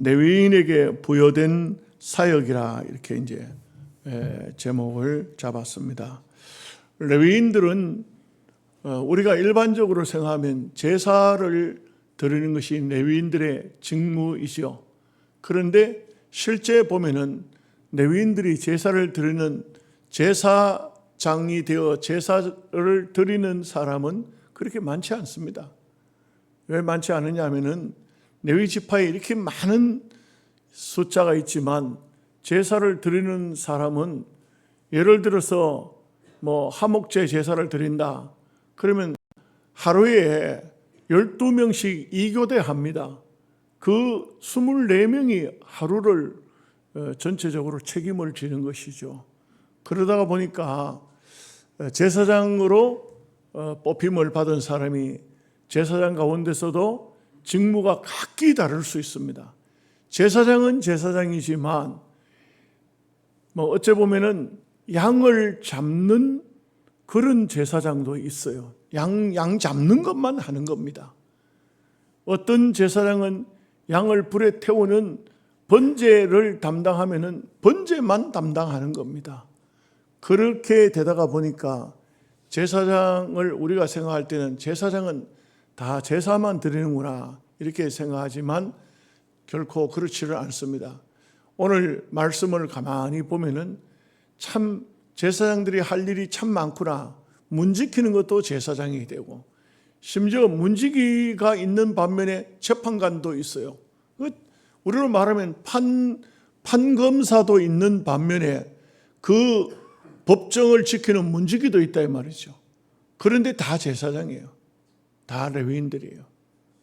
레위인에게 부여된 사역이라 이렇게 이제 제목을 잡았습니다. 레위인들은 우리가 일반적으로 생각하면 제사를 드리는 것이 레위인들의 직무이죠. 그런데 실제 보면은 레위인들이 제사를 드리는 제사장이 되어 제사를 드리는 사람은 그렇게 많지 않습니다. 왜 많지 않느냐 하면은 레위 지파에 이렇게 많은 숫자가 있지만 제사를 드리는 사람은 예를 들어서 하목제 제사를 드린다. 그러면 하루에 12명씩 2교대 합니다. 그 24명이 하루를 전체적으로 책임을 지는 것이죠. 그러다가 보니까 제사장으로 뽑힘을 받은 사람이 제사장 가운데서도 직무가 각기 다를 수 있습니다. 제사장은 제사장이지만 어째 보면은 양을 잡는 그런 제사장도 있어요. 양 잡는 것만 하는 겁니다. 어떤 제사장은 양을 불에 태우는 번제를 담당하면은 번제만 담당하는 겁니다. 그렇게 되다가 보니까 제사장을 우리가 생각할 때는 제사장은 다 제사만 드리는구나 이렇게 생각하지만 결코 그렇지를 않습니다. 오늘 말씀을 가만히 보면은 참 제사장들이 할 일이 참 많구나. 문 지키는 것도 제사장이 되고 심지어 문지기가 있는 반면에 재판관도 있어요. 우리로 말하면 판검사도 있는 반면에 그 법정을 지키는 문지기도 있다 이 말이죠. 그런데 다 제사장이에요. 다 레위인들이에요.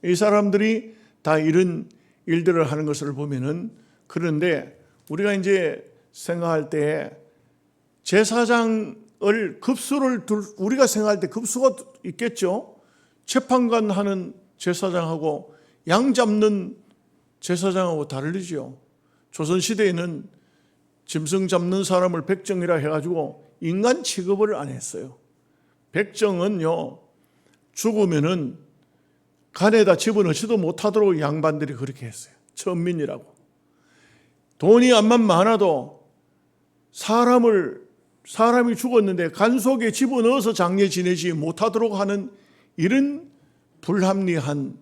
이 사람들이 다 이런 일들을 하는 것을 보면은 그런데 우리가 이제 생각할 때 제사장을 급수를 우리가 생각할 때 급수가 있겠죠. 재판관 하는 제사장하고 양 잡는 제사장하고 다르죠. 조선시대에는 짐승 잡는 사람을 백정이라 해가지고 인간 취급을 안 했어요. 백정은요, 죽으면은 간에다 집어넣지도 못하도록 양반들이 그렇게 했어요. 천민이라고. 돈이 암만 많아도 사람이 죽었는데 간 속에 집어넣어서 장례 지내지 못하도록 하는 이런 불합리한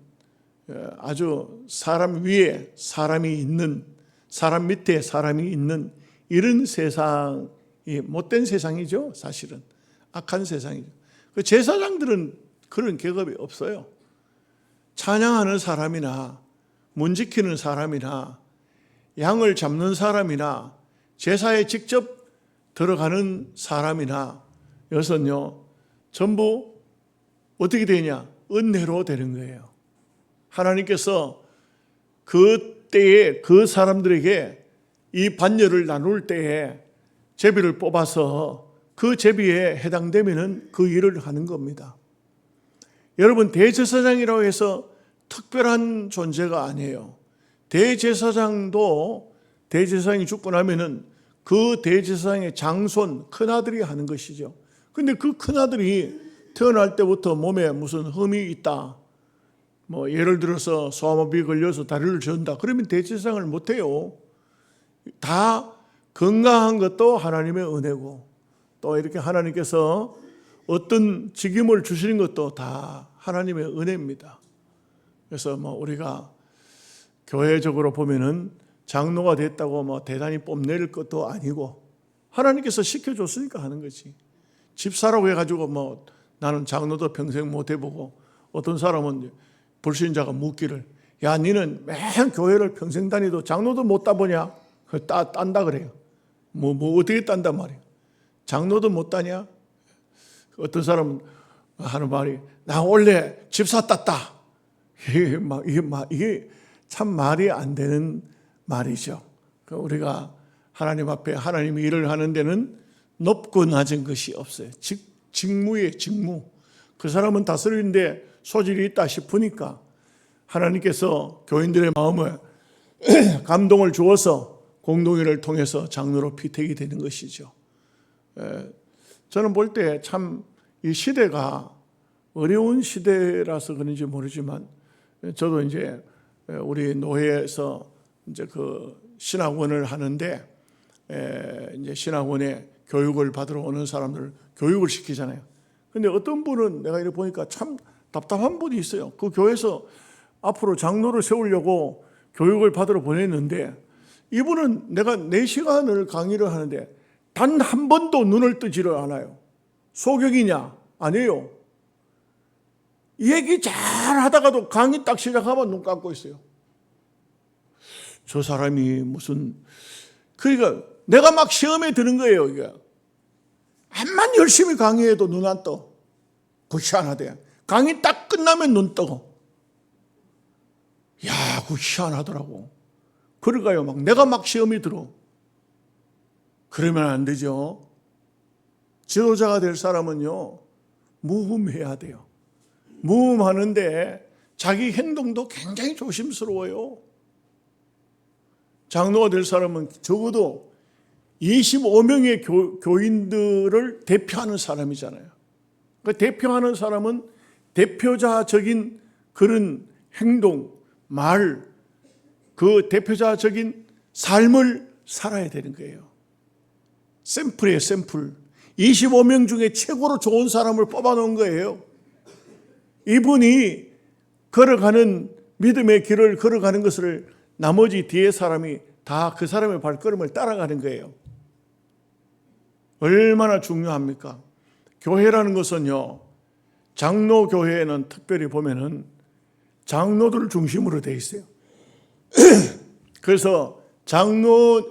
아주 사람 위에 사람이 있는, 사람 밑에 사람이 있는 이런 세상이 못된 세상이죠. 사실은 악한 세상이죠. 그 제사장들은 그런 계급이 없어요. 찬양하는 사람이나 문 지키는 사람이나 양을 잡는 사람이나 제사에 직접 들어가는 사람이나 여기서는요 전부 어떻게 되냐? 은혜로 되는 거예요. 하나님께서 그 때에 그 사람들에게 이 반열을 나눌 때에 제비를 뽑아서 그 제비에 해당되면은 그 일을 하는 겁니다. 여러분, 대제사장이라고 해서 특별한 존재가 아니에요. 대제사장도 대제사장이 죽고 나면은 그 대제사장의 장손, 큰아들이 하는 것이죠. 근데 그 큰아들이 태어날 때부터 몸에 무슨 흠이 있다. 예를 들어서 소아마비에 걸려서 다리를 저은다. 그러면 대제사장을 못해요. 다 건강한 것도 하나님의 은혜고 또 이렇게 하나님께서 어떤 직임을 주시는 것도 다 하나님의 은혜입니다. 그래서 우리가 교회적으로 보면은 장로가 됐다고 대단히 뽐낼 것도 아니고 하나님께서 시켜줬으니까 하는 거지. 집사라고 해가지고 나는 장로도 평생 못 해보고 어떤 사람은 불신자가 묻기를 야 니는 매일 교회를 평생 다니도 장로도 못 따보냐? 딴다 그래요. 어떻게 딴단 말이에요. 장로도 못 따냐? 어떤 사람은 하는 말이 나 원래 집사 땄다. 이게 참 말이 안 되는 말이죠. 우리가 하나님 앞에 하나님이 일을 하는 데는 높고 낮은 것이 없어요. 직무의 직무. 그 사람은 다스리는데 소질이 있다 싶으니까 하나님께서 교인들의 마음에 감동을 주어서 공동회를 통해서 장로로 피택이 되는 것이죠. 저는 볼 때 참 이 시대가 어려운 시대라서 그런지 모르지만 저도 이제 우리 노회에서 이제 그 신학원을 하는데 이제 신학원에 교육을 받으러 오는 사람들 교육을 시키잖아요. 근데 어떤 분은 내가 이렇게 보니까 참 답답한 분이 있어요. 그 교회에서 앞으로 장로를 세우려고 교육을 받으러 보냈는데 이분은 내가 4시간을 강의를 하는데 단 한 번도 눈을 뜨지를 않아요. 소격이냐? 아니에요. 얘기 잘 하다가도 강의 딱 시작하면 눈 감고 있어요. 저 사람이 무슨, 그러니까 내가 막 시험에 드는 거예요, 이게. 암만 열심히 강의해도 눈 안 떠. 그 희한하대. 강의 딱 끝나면 눈 떠. 야, 그 희한하더라고. 그러니까요, 막 내가 막 시험이 들어. 그러면 안 되죠. 지도자가 될 사람은요, 무음해야 돼요. 무음하는데 자기 행동도 굉장히 조심스러워요. 장로가 될 사람은 적어도 25명의 교인들을 대표하는 사람이잖아요. 그 대표하는 사람은 대표자적인 그런 행동, 말, 그 대표자적인 삶을 살아야 되는 거예요. 샘플이에요, 샘플. 25명 중에 최고로 좋은 사람을 뽑아놓은 거예요. 이분이 걸어가는 믿음의 길을 걸어가는 것을 나머지 뒤에 사람이 다 그 사람의 발걸음을 따라가는 거예요. 얼마나 중요합니까? 교회라는 것은요, 장로교회에는 특별히 보면은 장로들 중심으로 돼 있어요. 그래서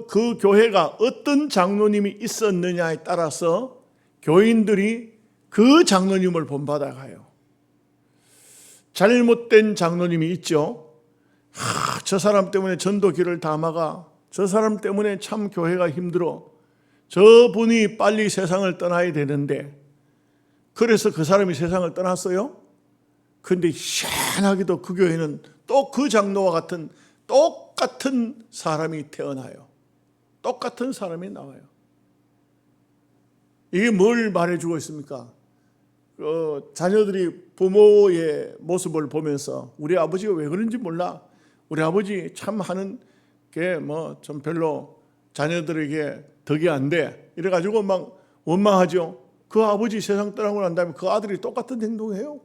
그 교회가 어떤 장로님이 있었느냐에 따라서 교인들이 그 장로님을 본받아가요. 잘못된 장로님이 있죠. 저 사람 때문에 전도길을 다 막아. 저 사람 때문에 참 교회가 힘들어. 저분이 빨리 세상을 떠나야 되는데, 그래서 그 사람이 세상을 떠났어요. 근데 희한하게도 그 교회는 또 그 장로와 같은 똑같은 사람이 태어나요. 똑같은 사람이 나와요. 이게 뭘 말해주고 있습니까? 자녀들이 부모의 모습을 보면서 우리 아버지가 왜 그런지 몰라. 우리 아버지 참 하는 게 뭐 좀 별로 자녀들에게 덕이 안 돼. 이래가지고 막 원망하죠. 그 아버지 세상 떠나고 난 다음에 그 아들이 똑같은 행동을 해요.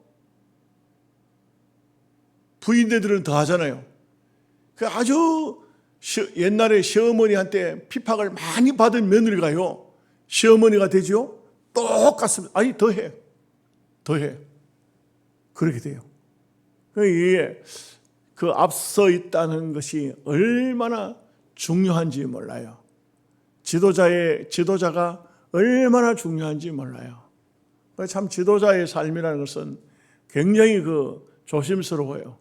부인네들은 더 하잖아요. 그 아주 옛날에 시어머니한테 핍박을 많이 받은 며느리가요, 시어머니가 되죠. 똑같습니다. 아니 더해. 그렇게 돼요. 이게 그 앞서 있다는 것이 얼마나 중요한지 몰라요. 지도자가 얼마나 중요한지 몰라요. 참 지도자의 삶이라는 것은 굉장히 조심스러워요.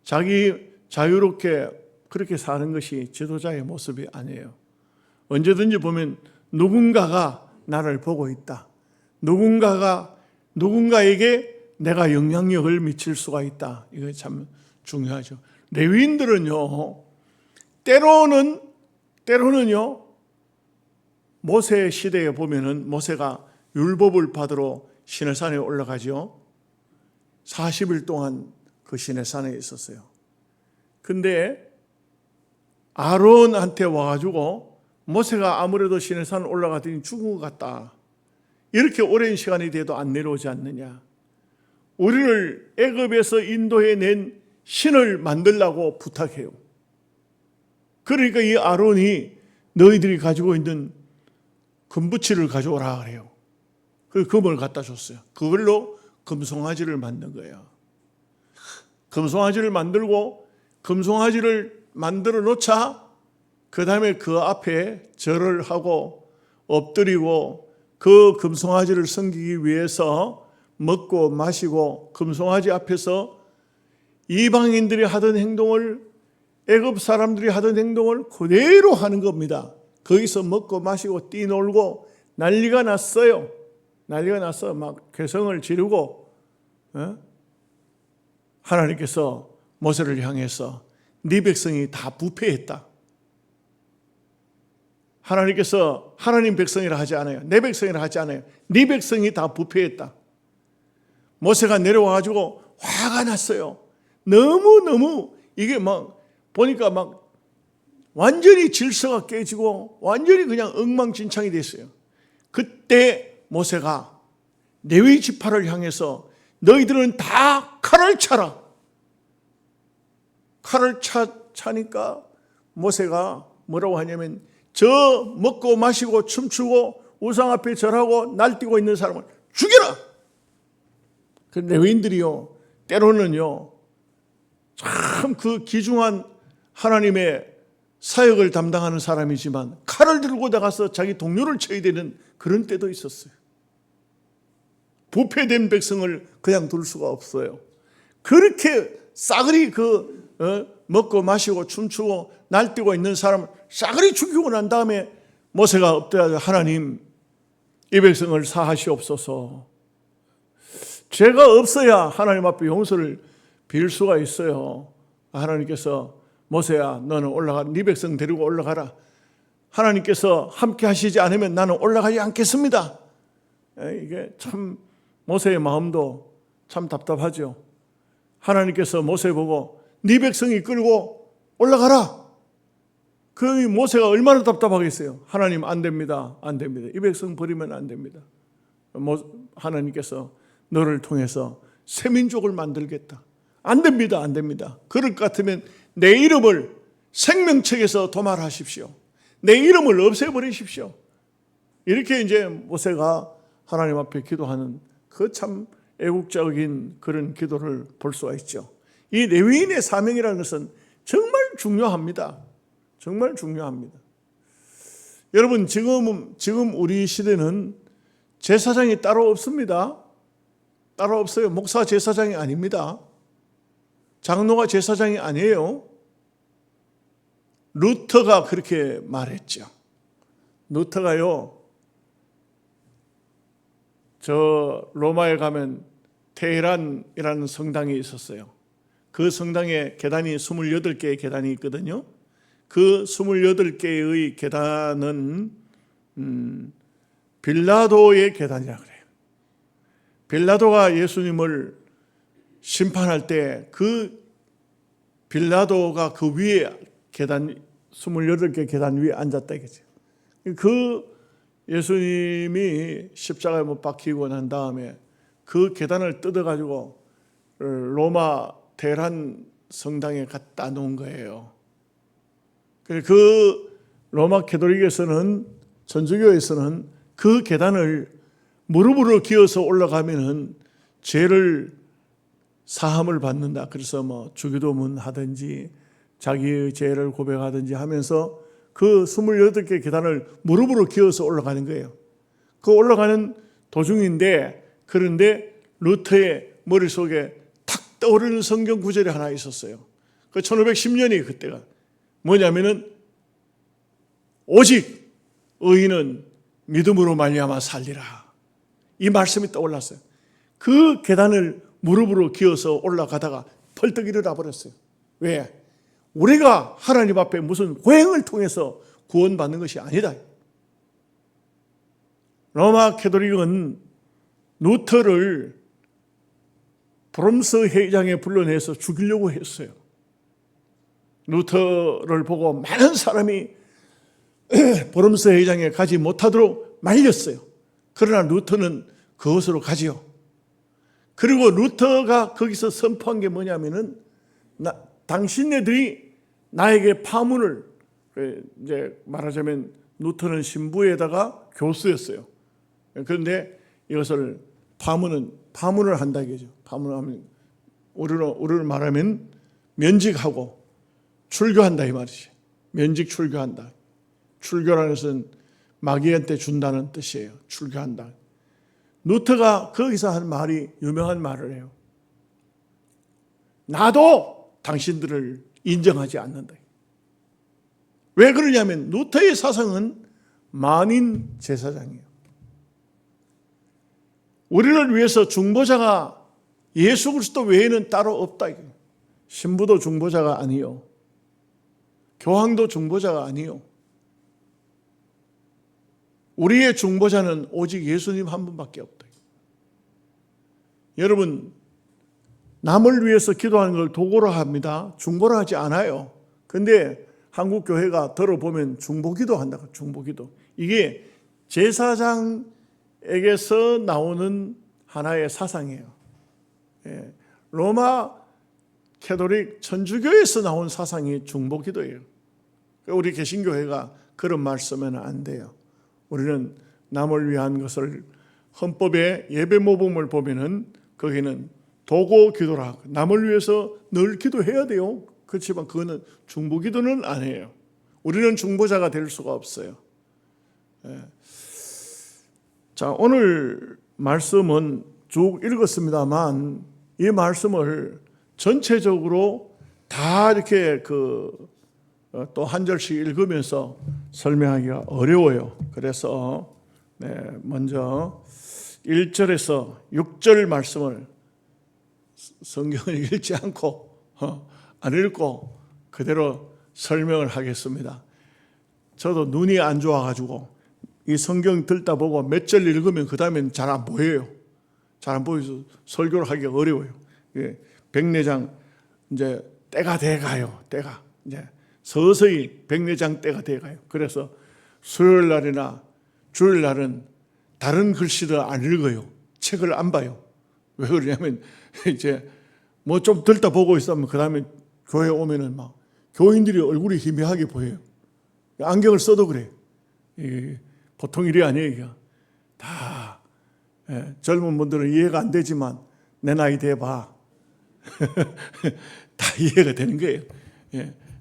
자기 자유롭게 그렇게 사는 것이 지도자의 모습이 아니에요. 언제든지 보면 누군가가 나를 보고 있다. 누군가에게 내가 영향력을 미칠 수가 있다. 이거 참 중요하죠. 레위인들은요, 때로는요, 모세 시대에 보면은 모세가 율법을 받으러 시내산에 올라가죠. 40일 동안 그 시내산에 있었어요. 근데 아론한테 와가지고 모세가 아무래도 시내산 올라가더니 죽은 것 같다. 이렇게 오랜 시간이 돼도 안 내려오지 않느냐. 우리를 애굽에서 인도해 낸 신을 만들라고 부탁해요. 그러니까 이 아론이 너희들이 가지고 있는 금붙이를 가져오라 그래요. 그 금을 갖다 줬어요. 그걸로 금송아지를 만든 거예요. 금송아지를 만들고 금송아지를 만들어 놓자 그 다음에 그 앞에 절을 하고 엎드리고 그 금송아지를 섬기기 위해서 먹고 마시고 금송아지 앞에서 이방인들이 하던 행동을, 애굽 사람들이 하던 행동을 그대로 하는 겁니다. 거기서 먹고 마시고 뛰놀고 난리가 났어요. 난리가 나서 막 괴성을 지르고, 하나님께서 모세를 향해서 네 백성이 다 부패했다. 하나님께서 하나님 백성이라 하지 않아요. 내 백성이라 하지 않아요. 네 백성이 다 부패했다. 모세가 내려와가지고 화가 났어요. 너무너무 이게 막 보니까 막 완전히 질서가 깨지고 완전히 그냥 엉망진창이 됐어요. 그때 모세가 레위 지파를 향해서 너희들은 다 칼을 차라. 칼을 차니까 모세가 뭐라고 하냐면 저 먹고 마시고 춤추고 우상 앞에 절하고 날뛰고 있는 사람을 죽여라. 그 레위인들이요, 때로는요 참 그 귀중한 하나님의 사역을 담당하는 사람이지만 칼을 들고 나가서 자기 동료를 쳐야 되는 그런 때도 있었어요. 부패된 백성을 그냥 둘 수가 없어요. 그렇게 싸그리 먹고 마시고 춤추고 날뛰고 있는 사람을 싸그리 죽이고 난 다음에 모세가 엎드려 하나님, 이 백성을 사하시옵소서. 죄가 없어야 하나님 앞에 용서를 빌 수가 있어요. 하나님께서 모세야, 너는 올라가, 네 백성 데리고 올라가라. 하나님께서 함께 하시지 않으면 나는 올라가지 않겠습니다. 이게 참 모세의 마음도 참 답답하죠. 하나님께서 모세 보고 네 백성이 끌고 올라가라. 그 모세가 얼마나 답답하겠어요. 하나님 안 됩니다. 안 됩니다. 이 백성 버리면 안 됩니다. 하나님께서 너를 통해서 새 민족을 만들겠다. 안 됩니다. 안 됩니다. 그럴 것 같으면 내 이름을 생명책에서 도말하십시오. 내 이름을 없애버리십시오. 이렇게 이제 모세가 하나님 앞에 기도하는 그 참 애국적인 그런 기도를 볼 수가 있죠. 이 레위인의 사명이라는 것은 정말 중요합니다. 정말 중요합니다. 여러분, 지금 우리 시대는 제사장이 따로 없습니다. 따로 없어요. 목사 제사장이 아닙니다. 장로가 제사장이 아니에요. 루터가 그렇게 말했죠. 루터가요, 저 로마에 가면 테헤란이라는 성당이 있었어요. 그 성당에 계단이 28개의 계단이 있거든요. 그 28개의 계단은 빌라도의 계단이라고 그래요. 빌라도가 예수님을 심판할 때 그 빌라도가 그 위에 계단 28개 계단 위에 앉았다 이거죠. 그 예수님이 십자가에 못 박히고 난 다음에 그 계단을 뜯어가지고 로마 테헤란 성당에 갖다 놓은 거예요. 그 로마 가톨릭에서는, 천주교에서는 그 계단을 무릎으로 기어서 올라가면은 죄를 사함을 받는다. 그래서 뭐 주기도문 하든지 자기의 죄를 고백하든지 하면서 그 28개 계단을 무릎으로 기어서 올라가는 거예요. 그 올라가는 도중인데, 그런데 루터의 머릿속에 탁 떠오르는 성경 구절이 하나 있었어요. 그 1510년이 그때가 뭐냐면은 오직 의인은 믿음으로 말미암아 살리라. 이 말씀이 떠올랐어요. 그 계단을 무릎으로 기어서 올라가다가 펄떡 일어나 버렸어요. 왜? 우리가 하나님 앞에 무슨 고행을 통해서 구원받는 것이 아니다. 로마 가톨릭은 루터를 브롬스 회의장에 불러내서 죽이려고 했어요. 루터를 보고 많은 사람이 브롬스 회의장에 가지 못하도록 말렸어요. 그러나 루터는 그것으로 가지요. 그리고 루터가 거기서 선포한 게 뭐냐면은 당신네들이 나에게 파문을, 이제 말하자면 루터는 신부에다가 교수였어요. 그런데 이것을 파문을 한다 이거죠. 파문하면 우리로 말하면 면직하고 출교한다 이 말이죠. 면직 출교한다. 출교라는 것은 마귀한테 준다는 뜻이에요. 출교한다. 루터가 거기서 한 말이 유명한 말을 해요. 나도 당신들을 인정하지 않는다. 왜 그러냐면 루터의 사상은 만인 제사장이에요. 우리를 위해서 중보자가 예수 그리스도 외에는 따로 없다. 신부도 중보자가 아니요. 교황도 중보자가 아니요. 우리의 중보자는 오직 예수님 한 분밖에 없다. 여러분, 남을 위해서 기도하는 걸 도구로 합니다. 중보로 하지 않아요. 그런데 한국 교회가 들어보면 중보기도 한다고. 중보기도. 이게 제사장에게서 나오는 하나의 사상이에요. 로마 캐톨릭 천주교에서 나온 사상이 중보기도예요. 우리 개신교회가 그런 말 쓰면 안 돼요. 우리는 남을 위한 것을 헌법의 예배 모범을 보면은 거기는 도고 기도라. 남을 위해서 늘 기도해야 돼요. 그렇지만 그거는 중보기도는 아니에요. 우리는 중보자가 될 수가 없어요. 자, 오늘 말씀은 쭉 읽었습니다만 이 말씀을 전체적으로 다 이렇게 또 한 절씩 읽으면서 설명하기가 어려워요. 그래서 먼저 1절에서 6절 말씀을 성경을 읽지 않고 안 읽고 그대로 설명을 하겠습니다. 저도 눈이 안 좋아가지고 이 성경 듣다 보고 몇 절 읽으면 그 다음엔 잘 안 보여요. 잘 안 보여서 설교를 하기가 어려워요. 백내장 이제 때가 돼가요. 때가 이제 서서히 백내장 때가 돼가요. 그래서 수요일 날이나 주일 날은 다른 글씨를 안 읽어요. 책을 안 봐요. 왜 그러냐면 이제 뭐 좀 듣다 보고 있으면 그 다음에 교회 오면은 막 교인들이 얼굴이 희미하게 보여요. 안경을 써도 그래. 보통 일이 아니에요. 이게. 다 젊은 분들은 이해가 안 되지만 내 나이 돼봐. 다 이해가 되는 거예요.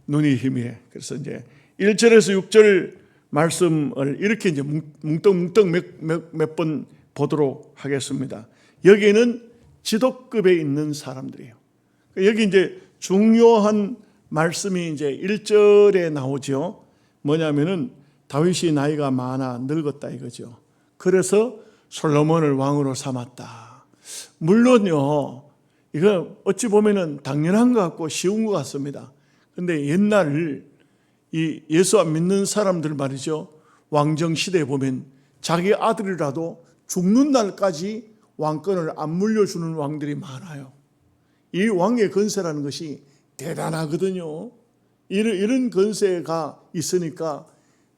눈이 희미해. 그래서 이제 1절에서 6절 말씀을 이렇게 이제 뭉떡뭉떡 몇 번 보도록 하겠습니다. 여기에는 지도급에 있는 사람들이에요. 여기 이제 중요한 말씀이 이제 1절에 나오죠. 뭐냐면은 다윗이 나이가 많아 늙었다 이거죠. 그래서 솔로몬을 왕으로 삼았다. 물론요, 이거 어찌 보면은 당연한 것 같고 쉬운 것 같습니다. 근데 옛날 이 예수 안 믿는 사람들 말이죠. 왕정 시대에 보면 자기 아들이라도 죽는 날까지 왕권을 안 물려주는 왕들이 많아요. 이 왕의 건세라는 것이 대단하거든요. 이런 건세가 있으니까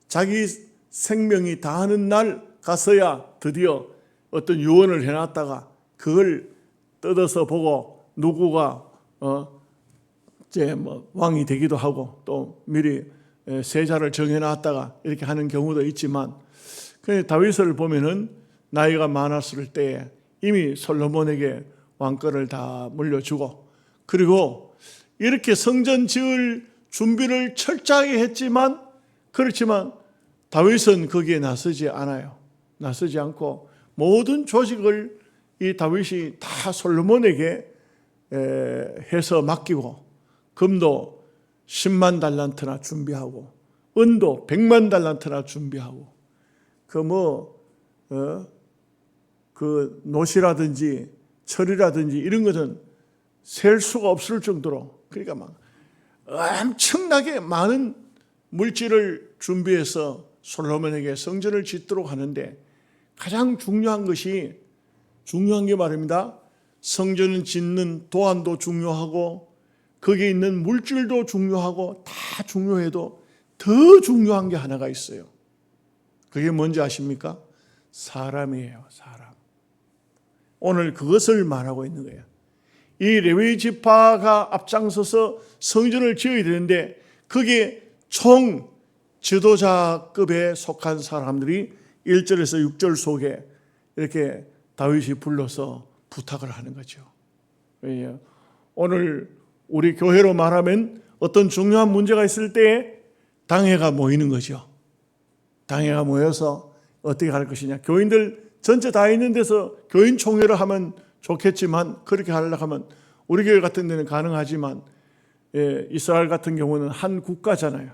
자기 생명이 다하는 날 가서야 드디어 어떤 유언을 해놨다가 그걸 뜯어서 보고 누구가 이제 뭐 왕이 되기도 하고 또 미리 세자를 정해놨다가 이렇게 하는 경우도 있지만 다윗을 보면은 나이가 많았을 때 이미 솔로몬에게 왕권을 다 물려주고 그리고 이렇게 성전 지을 준비를 철저하게 했지만 그렇지만 다윗은 거기에 나서지 않아요. 나서지 않고 모든 조직을 이 다윗이 다 솔로몬에게 해서 맡기고 금도 10만 달란트나 준비하고 은도 100만 달란트나 준비하고 그 노시라든지 철이라든지 이런 것은 셀 수가 없을 정도로 그러니까 막 엄청나게 많은 물질을 준비해서 솔로몬에게 성전을 짓도록 하는데 가장 중요한 게 말입니다. 성전을 짓는 도안도 중요하고 거기에 있는 물질도 중요하고 다 중요해도 더 중요한 게 하나가 있어요. 그게 뭔지 아십니까? 사람이에요. 사람. 오늘 그것을 말하고 있는 거예요. 이 레위 지파가 앞장서서 성전을 지어야 되는데 거기에 총 지도자급에 속한 사람들이 1절에서 6절 속에 이렇게 다윗이 불러서 부탁을 하는 거죠. 오늘 우리 교회로 말하면 어떤 중요한 문제가 있을 때 당회가 모이는 거죠. 당회가 모여서 어떻게 할 것이냐. 교인들 전체 다 있는 데서 교인 총회를 하면 좋겠지만 그렇게 하려고 하면 우리 교회 같은 데는 가능하지만 이스라엘 같은 경우는 한 국가잖아요.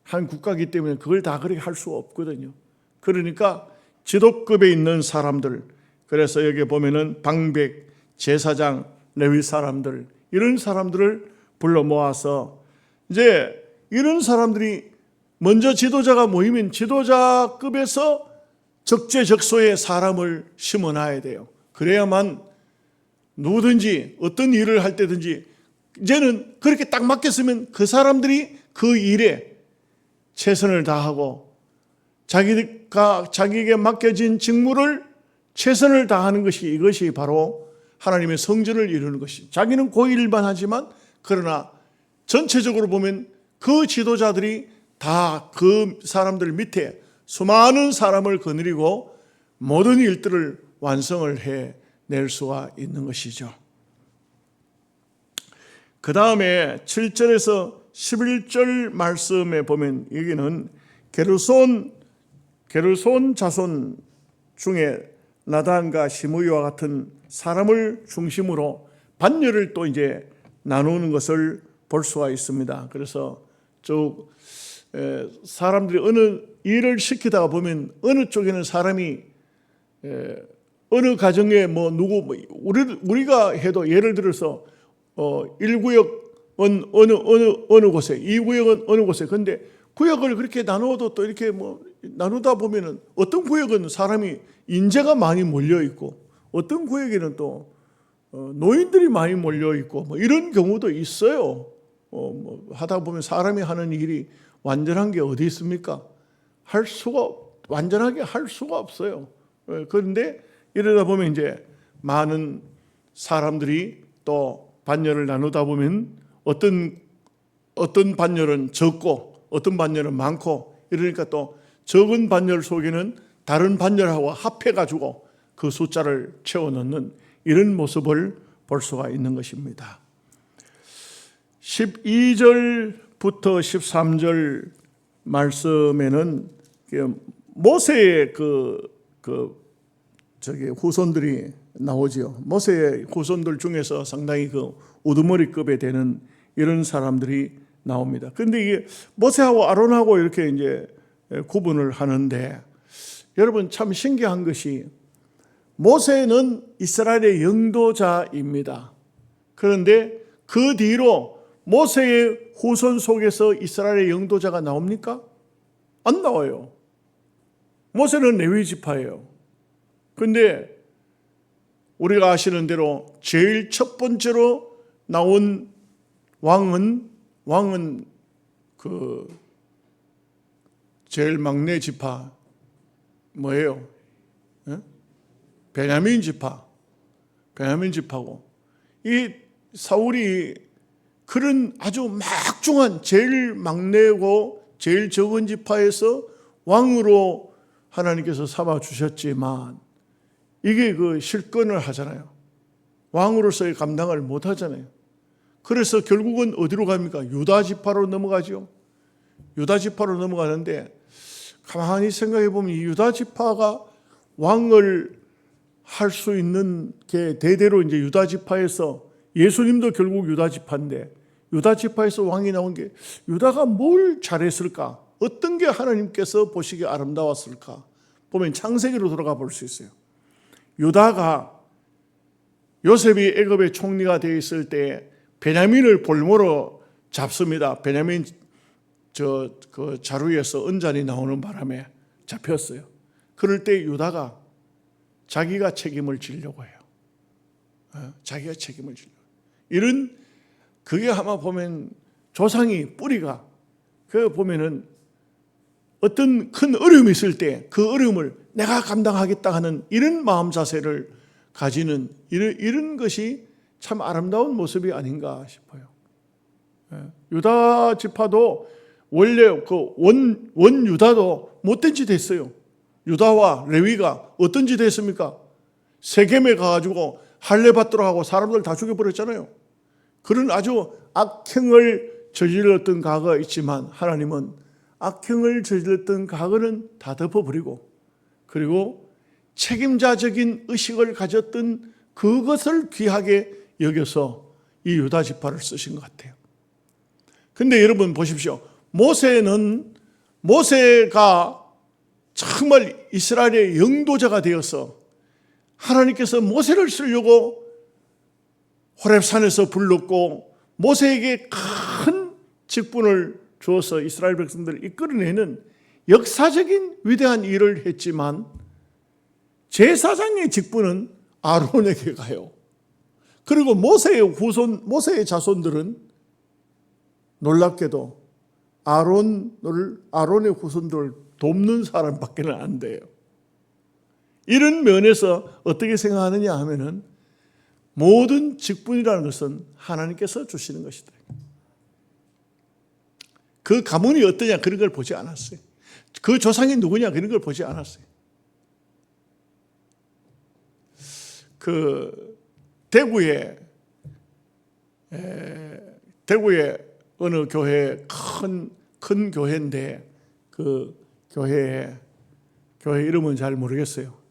한 국가이기 때문에 그걸 다 그렇게 할 수 없거든요. 그러니까 지도급에 있는 사람들, 그래서 여기 보면은 방백, 제사장, 레위 사람들, 이런 사람들을 불러 모아서 이제 이런 사람들이 먼저 지도자가 모이면 지도자급에서 적재적소에 사람을 심어놔야 돼요. 그래야만 누구든지 어떤 일을 할 때든지 이제는 그렇게 딱 맡겼으면 그 사람들이 그 일에 최선을 다하고 자기에게 맡겨진 직무를 최선을 다하는 것이, 이것이 바로 하나님의 성전을 이루는 것이. 자기는 고일반하지만 그러나 전체적으로 보면 그 지도자들이 다 그 사람들 밑에 수많은 사람을 거느리고 모든 일들을 완성을 해낼 수가 있는 것이죠. 그 다음에 7절에서 11절 말씀에 보면 여기는 게르손 자손 중에 나단과 시므이와 같은 사람을 중심으로 반열을 또 이제 나누는 것을 볼 수가 있습니다. 그래서 쭉 사람들이 어느 일을 시키다가 보면 어느 쪽에는 사람이 어느 가정에 뭐 누구 우리가 해도 예를 들어서 1구역은 어느 곳에, 2구역은 어느 곳에. 근데 구역을 그렇게 나누어도 또 이렇게 뭐 나누다 보면은 어떤 구역은 사람이 인재가 많이 몰려 있고 어떤 구역에는 또 노인들이 많이 몰려 있고 뭐 이런 경우도 있어요. 뭐 하다 보면 사람이 하는 일이 완전한 게 어디 있습니까? 완전하게 할 수가 없어요. 그런데 이러다 보면 이제 많은 사람들이 또 반열을 나누다 보면 어떤 반열은 적고 어떤 반열은 많고, 이러니까 또 적은 반열 속에는 다른 반열하고 합해가지고 그 숫자를 채워 넣는 이런 모습을 볼 수가 있는 것입니다. 12절부터 13절 말씀에는 모세의 후손들이 나오지요. 모세의 후손들 중에서 상당히 우두머리급에 되는 이런 사람들이 나옵니다. 그런데 이게 모세하고 아론하고 이렇게 이제 구분을 하는데, 여러분 참 신기한 것이 모세는 이스라엘의 영도자입니다. 그런데 그 뒤로 모세의 후손 속에서 이스라엘의 영도자가 나옵니까? 안 나와요. 모세는 레위 지파예요. 그런데 우리가 아시는 대로 제일 첫 번째로 나온 왕은 제일 막내 지파 뭐예요? 베냐민 지파고, 이 사울이 그런 아주 막중한 제일 막내고 제일 적은 지파에서 왕으로 하나님께서 삼아 주셨지만 이게 실권을 하잖아요. 왕으로서의 감당을 못 하잖아요. 그래서 결국은 어디로 갑니까? 유다 지파로 넘어가죠. 유다 지파로 넘어가는데 가만히 생각해 보면 이 유다 지파가 왕을 할 수 있는 게 대대로 이제 유다 지파에서, 예수님도 결국 유다 지파인데 유다 지파에서 왕이 나온 게 유다가 뭘 잘했을까? 어떤 게 하나님께서 보시기에 아름다웠을까? 보면 창세기로 돌아가 볼 수 있어요. 유다가 요셉이 애굽의 총리가 되어 있을 때 베냐민을 볼모로 잡습니다. 베냐민 그 자루에서 은잔이 나오는 바람에 잡혔어요. 그럴 때 유다가 자기가 책임을 지려고 해요. 자기가 책임을 지려고. 이런, 그게 아마 보면 조상이 뿌리가, 그 보면은 어떤 큰 어려움이 있을 때 그 어려움을 내가 감당하겠다 하는 이런 마음 자세를 가지는 이런 것이 참 아름다운 모습이 아닌가 싶어요. 유다 지파도 원래 원 유다도 못된 짓 했어요. 유다와 레위가 어떤 짓 했습니까? 세겜에 가가지고 할례 받도록 하고 사람들 다 죽여버렸잖아요. 그런 아주 악행을 저질렀던 과거가 있지만 하나님은 악행을 저질렀던 과거는 다 덮어버리고, 그리고 책임자적인 의식을 가졌던 그것을 귀하게 여겨서 이 유다 지파를 쓰신 것 같아요. 근데 여러분 보십시오. 모세가 정말 이스라엘의 영도자가 되어서 하나님께서 모세를 쓰려고 호렙산에서 불렀고 모세에게 큰 직분을 주어서 이스라엘 백성들을 이끌어내는 역사적인 위대한 일을 했지만 제사장의 직분은 아론에게 가요. 그리고 모세의 자손들은 놀랍게도 아론의 후손들을 돕는 사람밖에 안 돼요. 이런 면에서 어떻게 생각하느냐 하면은 모든 직분이라는 것은 하나님께서 주시는 것이다. 그 가문이 어떠냐 그런 걸 보지 않았어요. 그 조상이 누구냐 그런 걸 보지 않았어요. 그 대구에 어느 교회 큰 교회인데 그 교회 이름은 잘 모르겠어요.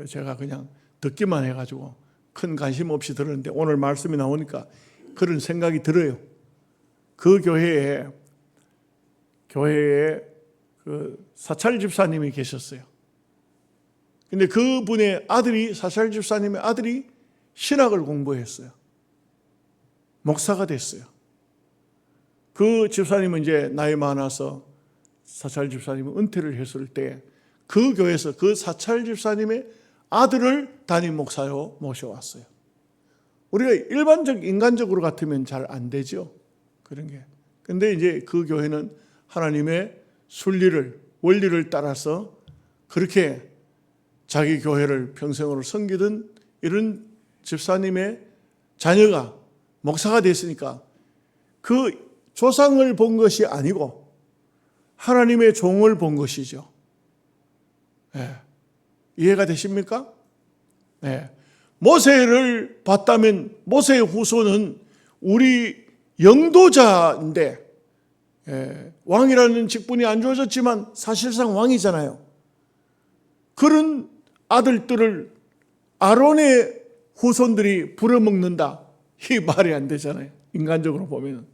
제가 그냥 듣기만 해가지고 큰 관심 없이 들었는데 오늘 말씀이 나오니까 그런 생각이 들어요. 그 교회에 그 사찰 집사님이 계셨어요. 근데 그분의 아들이, 사찰 집사님의 아들이 신학을 공부했어요. 목사가 됐어요. 그 집사님은 이제 나이 많아서 사찰 집사님은 은퇴를 했을 때 그 교회에서 그 사찰 집사님의 아들을 담임 목사로 모셔왔어요. 우리가 일반적 인간적으로 같으면 잘 안 되죠. 그런 게. 근데 이제 그 교회는 하나님의 순리를, 원리를 따라서 그렇게 자기 교회를 평생으로 섬기던 이런 집사님의 자녀가 목사가 됐으니까 그 조상을 본 것이 아니고 하나님의 종을 본 것이죠. 네. 이해가 되십니까? 네. 모세를 봤다면 모세의 후손은 우리 영도자인데 왕이라는 직분이 안 주어졌지만 사실상 왕이잖아요. 그런 아들들을 아론의 후손들이 부려먹는다. 이 말이 안 되잖아요. 인간적으로 보면.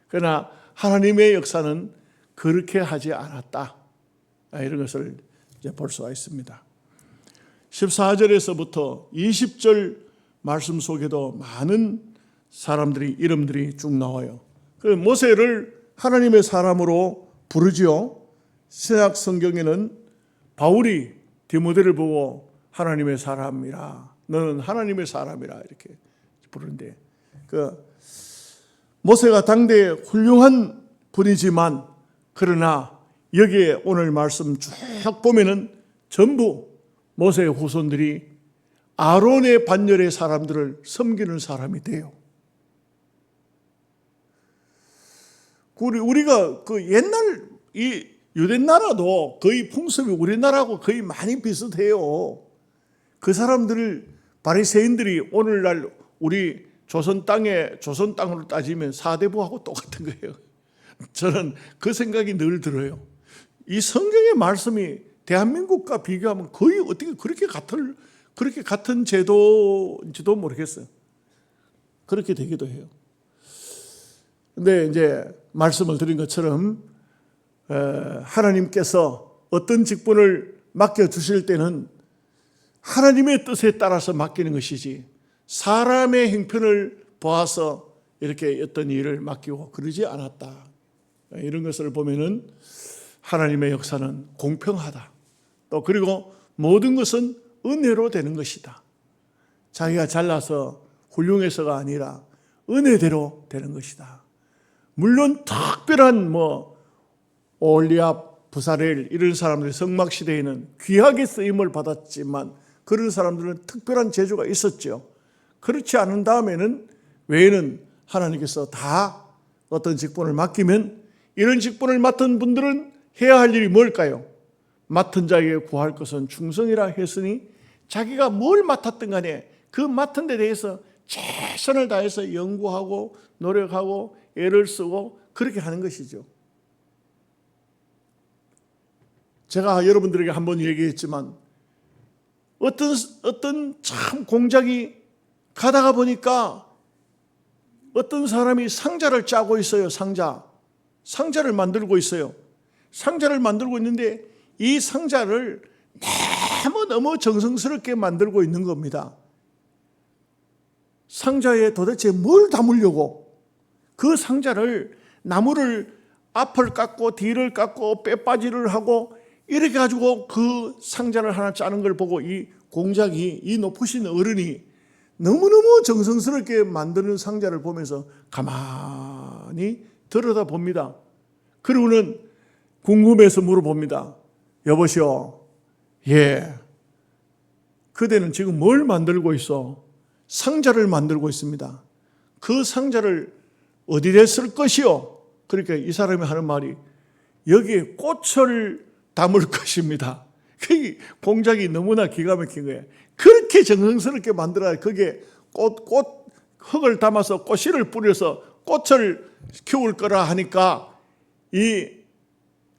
그러나 하나님의 역사는 그렇게 하지 않았다. 이런 것을 이제 볼 수가 있습니다. 14절에서부터 20절 말씀 속에도 많은 사람들이 이름들이 쭉 나와요. 그 모세를 하나님의 사람으로 부르지요. 신약 성경에는 바울이 디모데를 보고 하나님의 사람이라, 너는 하나님의 사람이라 이렇게 부르는데, 그 모세가 당대에 훌륭한 분이지만 그러나 여기에 오늘 말씀 쭉 보면은 전부 모세의 후손들이 아론의 반열의 사람들을 섬기는 사람이 돼요. 우리가 그 옛날 이 유대 나라도 거의 풍습이 우리나라하고 거의 많이 비슷해요. 그 사람들을 바리새인들이 오늘날 우리 조선 땅으로 따지면 사대부하고 똑같은 거예요. 저는 그 생각이 늘 들어요. 이 성경의 말씀이 대한민국과 비교하면 거의 어떻게 그렇게 같은 제도인지도 모르겠어요. 그렇게 되기도 해요. 근데 이제 말씀을 드린 것처럼 하나님께서 어떤 직분을 맡겨주실 때는 하나님의 뜻에 따라서 맡기는 것이지 사람의 형편을 보아서 이렇게 어떤 일을 맡기고 그러지 않았다. 이런 것을 보면은 하나님의 역사는 공평하다. 또 그리고 모든 것은 은혜로 되는 것이다. 자기가 잘나서 훌륭해서가 아니라 은혜대로 되는 것이다. 물론 특별한 올리압, 부사렐 이런 사람들이 성막 시대에는 귀하게 쓰임을 받았지만 그런 사람들은 특별한 재주가 있었죠. 그렇지 않은 다음에는 외에는 하나님께서 다 어떤 직분을 맡기면 이런 직분을 맡은 분들은 해야 할 일이 뭘까요? 맡은 자에게 구할 것은 충성이라 했으니 자기가 뭘 맡았든 간에 그 맡은 데 대해서 최선을 다해서 연구하고 노력하고 애를 쓰고 그렇게 하는 것이죠. 제가 여러분들에게 한번 얘기했지만 어떤 참 공작이 가다가 보니까 어떤 사람이 상자를 짜고 있어요. 상자를 만들고 있어요. 상자를 만들고 있는데 이 상자를 너무 정성스럽게 만들고 있는 겁니다. 상자에 도대체 뭘 담으려고 그 상자를 나무를 앞을 깎고 뒤를 깎고 빼빠지를 하고 이렇게 가지고 그 상자를 하나 짜는 걸 보고 이 공작이, 이 높으신 어른이 너무너무 정성스럽게 만드는 상자를 보면서 가만히 들여다봅니다. 그리고는 궁금해서 물어봅니다. 여보시오, 예, 그대는 지금 뭘 만들고 있어? 상자를 만들고 있습니다. 그 상자를 어디에 쓸 것이요? 그러니까 이 사람이 하는 말이 여기에 꽃을 담을 것입니다. 그 공작이 너무나 기가 막힌 거예요. 그렇게 정성스럽게 만들어야 거기에 흙을 담아서 꽃씨를 뿌려서 꽃을 키울 거라 하니까 이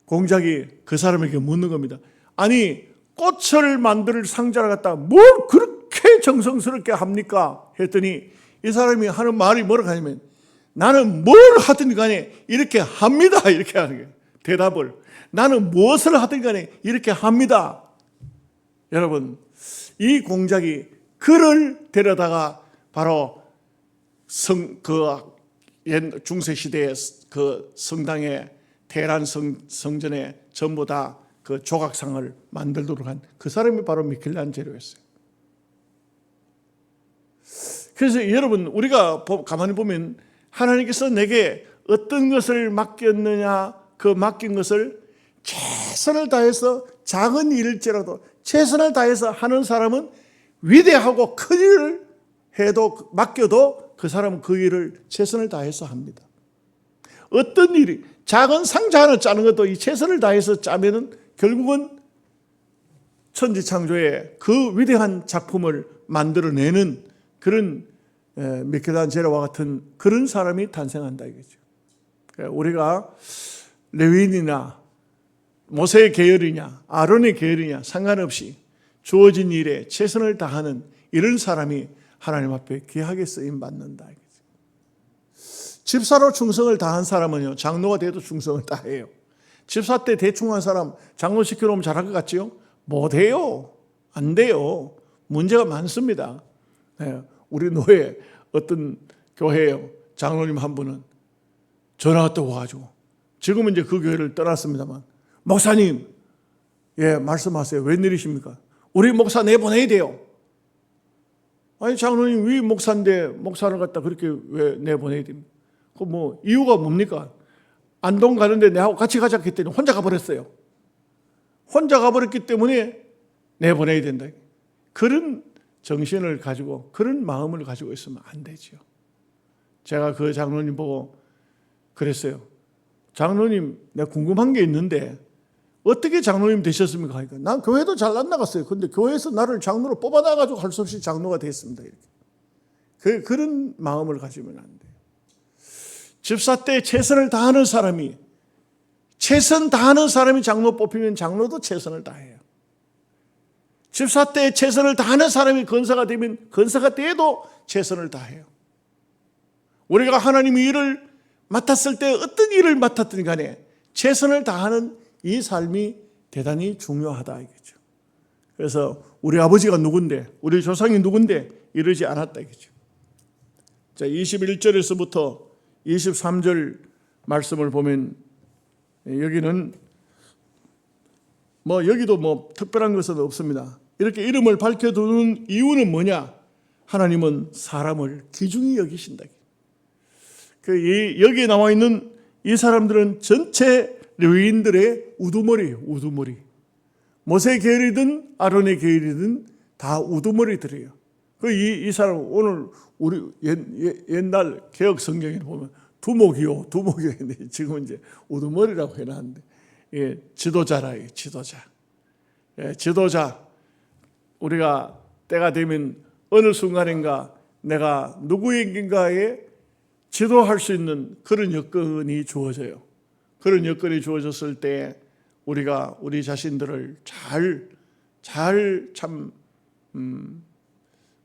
공작이 그 사람에게 묻는 겁니다. 아니, 꽃을 만들 상자를 갖다가 뭘 그렇게 정성스럽게 합니까? 했더니 이 사람이 하는 말이 뭐라고 하냐면 나는 뭘 하든 간에 이렇게 합니다. 이렇게 하는 거예요. 대답을. 나는 무엇을 하든 간에 이렇게 합니다. 여러분, 이 공작이 그를 데려다가 바로 중세시대의 그 성당의 대란 성전에 전부 다 그 조각상을 만들도록 한 그 사람이 바로 미켈란젤로였어요. 그래서 여러분, 우리가 가만히 보면 하나님께서 내게 어떤 것을 맡겼느냐, 그 맡긴 것을 최선을 다해서 작은 일일지라도 최선을 다해서 하는 사람은 위대하고 큰 일을 해도 맡겨도 그 사람은 그 일을 최선을 다해서 합니다. 어떤 일이 작은 상자 하나 짜는 것도 이 최선을 다해서 짜면은 결국은 천지창조의 그 위대한 작품을 만들어내는 그런 미켈란젤로와 같은 그런 사람이 탄생한다 이거죠. 우리가 레위인이나 모세의 계열이냐 아론의 계열이냐 상관없이 주어진 일에 최선을 다하는 이런 사람이 하나님 앞에 귀하게 쓰임 받는다 이거죠. 집사로 충성을 다한 사람은요, 장로가 돼도 충성을 다해요. 집사 때 대충 한 사람 장로 시켜놓으면 잘할 것 같지요? 못해요. 안 돼요. 문제가 많습니다. 우리 노예 어떤 교회에요, 장로님 한 분은 전화가 또 와가지고, 지금은 이제 그 교회를 떠났습니다만, 목사님, 예, 말씀하세요. 웬일이십니까? 우리 목사 내보내야 돼요. 아니, 장로님 위 목사인데 목사를 갖다 그렇게 왜 내보내야 됩니까? 그 뭐 이유가 뭡니까? 안동 가는데 내하고 같이 가자 했더니 혼자 가버렸어요. 혼자 가버렸기 때문에 내보내야 된다. 그런 정신을 가지고 그런 마음을 가지고 있으면 안 되죠. 제가 그 장로님 보고 그랬어요. 장로님, 내가 궁금한 게 있는데 어떻게 장로님 되셨습니까? 하니까 난 교회도 잘 안 나갔어요. 근데 교회에서 나를 장로로 뽑아놔가지고 할 수 없이 장로가 됐습니다. 이렇게. 그런 마음을 가지면 안 돼요. 집사 때 최선을 다하는 사람이, 최선 다하는 사람이 장로 뽑히면 장로도 최선을 다해요. 집사 때 최선을 다하는 사람이 권사가 되면 권사가 돼도 최선을 다해요. 우리가 하나님의 일을 맡았을 때 어떤 일을 맡았든 간에 최선을 다하는 이 삶이 대단히 중요하다 이거죠. 그래서 우리 아버지가 누군데, 우리 조상이 누군데 이러지 않았다 이거죠. 자, 21절에서부터 23절 말씀을 보면 여기는 여기도 특별한 것은 없습니다. 이렇게 이름을 밝혀두는 이유는 뭐냐? 하나님은 사람을 귀중히 여기신다. 여기에 나와 있는 이 사람들은 전체 레위인들의 우두머리. 모세 계열이든 아론의 계열이든 다 우두머리들이에요. 이 사람 오늘 우리 옛날 개혁 성경에 보면 두목이요. 지금 이제 우두머리라고 해놨는데, 예, 지도자라, 지도자. 예, 지도자. 우리가 때가 되면 어느 순간인가 내가 누구에게인가에 지도할 수 있는 그런 여건이 주어져요. 그런 여건이 주어졌을 때 우리가 우리 자신들을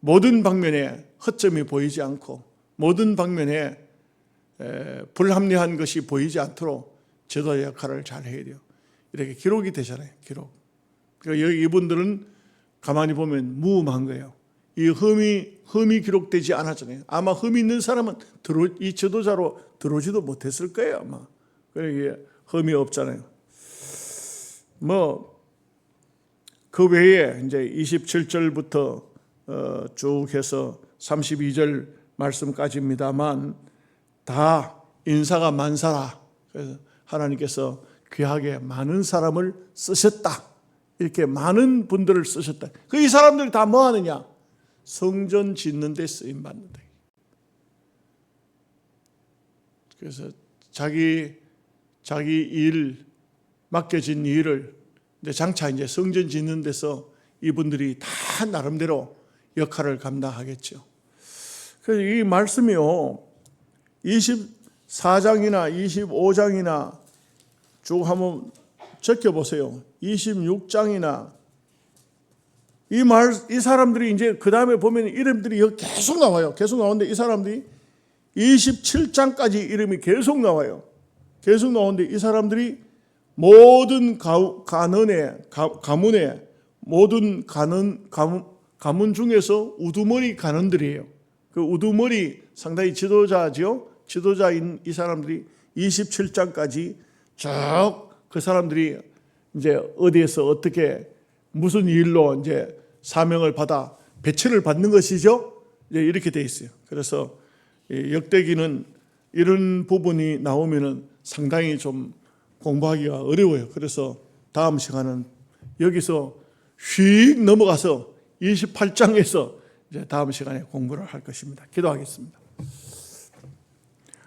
모든 방면에 허점이 보이지 않고 모든 방면에 불합리한 것이 보이지 않도록 지도자 역할을 잘 해야 돼요. 이렇게 기록이 되잖아요. 기록. 그러니까 이분들은 가만히 보면 무음한 거예요. 이 흠이 기록되지 않았잖아요. 아마 흠이 있는 사람은 이 지도자로 들어오지도 못했을 거예요. 아마. 그러니까 흠이 없잖아요. 그 외에 이제 27절부터 쭉 해서 32절 말씀까지입니다만 다 인사가 만사라. 그래서 하나님께서 귀하게 많은 사람을 쓰셨다. 이렇게 많은 분들을 쓰셨다. 이 사람들이 다 뭐 하느냐? 성전 짓는 데 쓰임 받는다. 그래서 자기 일 맡겨진 일을 장차 이제 성전 짓는 데서 이분들이 다 나름대로 역할을 감당하겠죠. 그래서 이 말씀이요, 24장이나 25장이나 쭉 한번 적혀보세요. 26장이나 이 사람들이 이제 그 다음에 보면 이름들이 여기 계속 나와요. 계속 나오는데 이 사람들이 27장까지 이름이 계속 나와요. 계속 나오는데 이 사람들이 모든 가문의 모든 가문 중에서 우두머리 가문들이에요. 그 우두머리 상당히 지도자죠. 지도자인 이 사람들이 27장까지 쭉 그 사람들이 이제 어디에서 어떻게 무슨 일로 이제 사명을 받아 배치를 받는 것이죠. 이제 이렇게 돼 있어요. 그래서 역대기는 이런 부분이 나오면은 상당히 좀 공부하기가 어려워요. 그래서 다음 시간은 여기서 휙 넘어가서 28장에서 이제 다음 시간에 공부를 할 것입니다. 기도하겠습니다.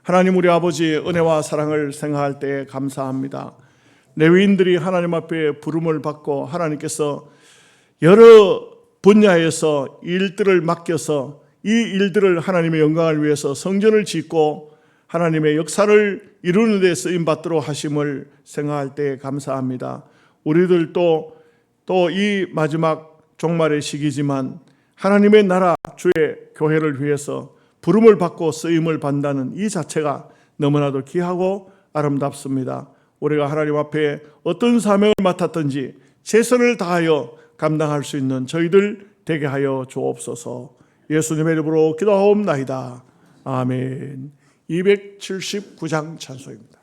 하나님 우리 아버지 은혜와 사랑을 생각할 때 감사합니다. 레위인들이 하나님 앞에 부름을 받고 하나님께서 여러 분야에서 일들을 맡겨서 이 일들을 하나님의 영광을 위해서 성전을 짓고 하나님의 역사를 이루는 데 쓰임받도록 하심을 생각할 때 감사합니다. 우리들도 또 이 마지막 종말의 시기지만 하나님의 나라 주의 교회를 위해서 부름을 받고 쓰임을 받는다는 이 자체가 너무나도 귀하고 아름답습니다. 우리가 하나님 앞에 어떤 사명을 맡았든지 최선을 다하여 감당할 수 있는 저희들 되게 하여 주옵소서. 예수님의 이름으로 기도하옵나이다. 아멘. 279장 찬송입니다.